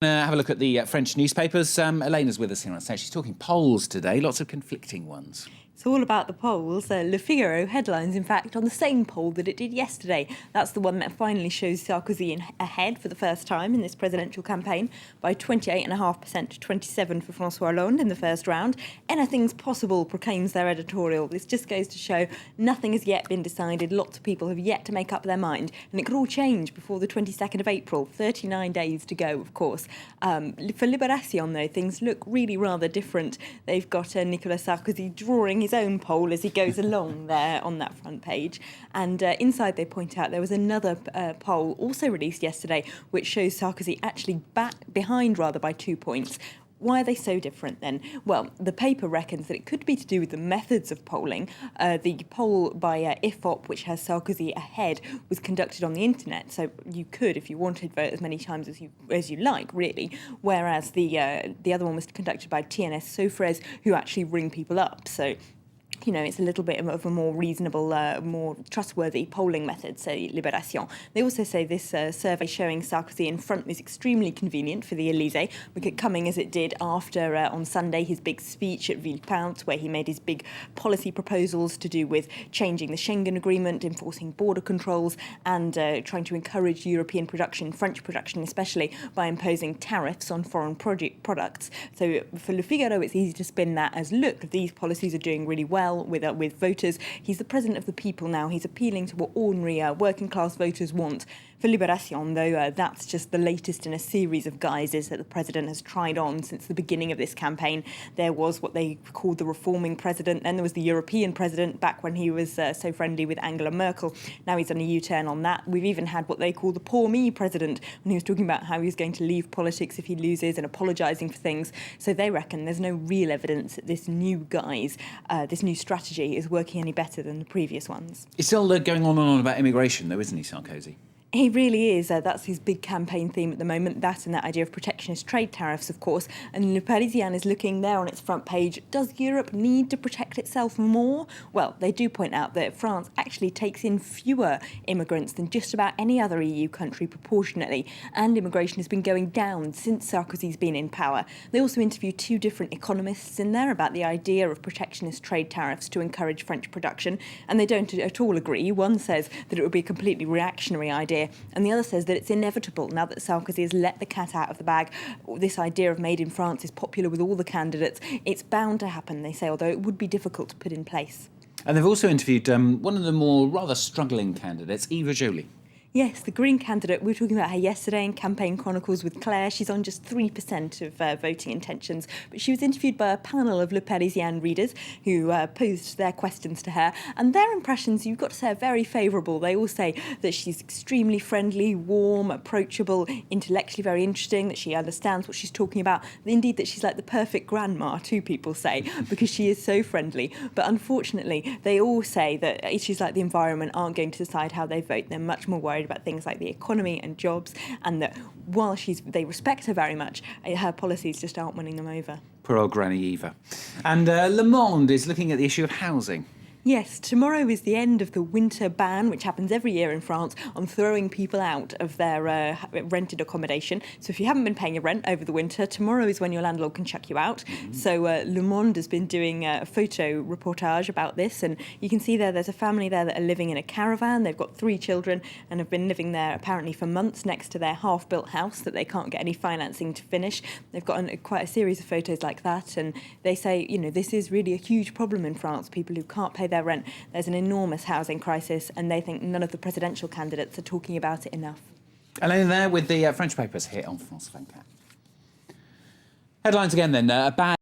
Have a look at the French newspapers. Elena's with us here on stage. She's talking polls today, lots of conflicting ones. It's all about the polls. Le Figaro headlines, in fact, on the same poll that it did yesterday. That's the one that finally shows Sarkozy ahead for the first time in this presidential campaign by 28.5% to 27% for François Hollande in the first round. Anything's possible, proclaims their editorial. This just goes to show nothing has yet been decided. Lots of people have yet to make up their mind, and it could all change before the 22nd of April. 39 days to go, of course. For Libération, though, things look really rather different. They've got Nicolas Sarkozy drawing his own poll as he goes along there on that front page. And inside they point out there was another poll also released yesterday which shows Sarkozy actually behind by 2 points. Why are they so different then? Well, the paper reckons that it could be to do with the methods of polling. The poll by IFOP, which has Sarkozy ahead, was conducted on the internet, so you could, if you wanted, vote as many times as you like, really. Whereas the other one was conducted by TNS Sofres, who actually ring people up. So, you know, it's a little bit of a more reasonable, more trustworthy polling method, say Libération. They also say this survey showing Sarkozy in front is extremely convenient for the Élysée, with it coming as it did after, on Sunday, his big speech at Villepinte, where he made his big policy proposals to do with changing the Schengen Agreement, enforcing border controls, and trying to encourage European production, French production especially, by imposing tariffs on foreign products. So for Le Figaro, it's easy to spin that as, look, these policies are doing really well with voters. He's the president of the people now. He's appealing to what ordinary working class voters want. For Libération, though, that's just the latest in a series of guises that the president has tried on since the beginning of this campaign. There was what they called the reforming president, then there was the European president back when he was so friendly with Angela Merkel. Now he's done a U-turn on that. We've even had what they call the poor me president, when he was talking about how he was going to leave politics if he loses and apologising for things. So they reckon there's no real evidence that this new guise, this new strategy is working any better than the previous ones. He's still going on and on about immigration, though, isn't he, Sarkozy? He really is. That's his big campaign theme at the moment, that and that idea of protectionist trade tariffs, of course. And Le Parisien is looking there on its front page. Does Europe need to protect itself more? Well, they do point out that France actually takes in fewer immigrants than just about any other EU country proportionately, and immigration has been going down since Sarkozy's been in power. They also interview two different economists in there about the idea of protectionist trade tariffs to encourage French production, and they don't at all agree. One says that it would be a completely reactionary idea, and the other says that it's inevitable now that Sarkozy has let the cat out of the bag. This idea of made in France is popular with all the candidates. It's bound to happen, they say, although it would be difficult to put in place. And they've also interviewed one of the more rather struggling candidates, Eva Joly. Yes, the Green candidate. We were talking about her yesterday in Campaign Chronicles with Claire. She's on just 3% of voting intentions, but she was interviewed by a panel of Le Parisien readers who posed their questions to her, and their impressions, you've got to say, are very favourable. They all say that she's extremely friendly, warm, approachable, intellectually very interesting, that she understands what she's talking about, indeed that she's like the perfect grandma, two people say, because she is so friendly. But unfortunately, they all say that issues like the environment aren't going to decide how they vote. They're much more worried about things like the economy and jobs, and that while they respect her very much, her policies just aren't winning them over. Poor old Granny Eva. And Le Monde is looking at the issue of housing. Yes, tomorrow is the end of the winter ban, which happens every year in France, on throwing people out of their rented accommodation. So if you haven't been paying your rent over the winter, tomorrow is when your landlord can chuck you out. Mm-hmm. So Le Monde has been doing a photo reportage about this, and you can see there's a family there that are living in a caravan. They've got 3 children and have been living there apparently for months next to their half-built house that they can't get any financing to finish. They've got quite a series of photos like that, and they say, you know, this is really a huge problem in France, people who can't pay their rent. There's an enormous housing crisis, and they think none of the presidential candidates are talking about it enough. Elena there with the French papers here on France 24. Headlines again then. A bad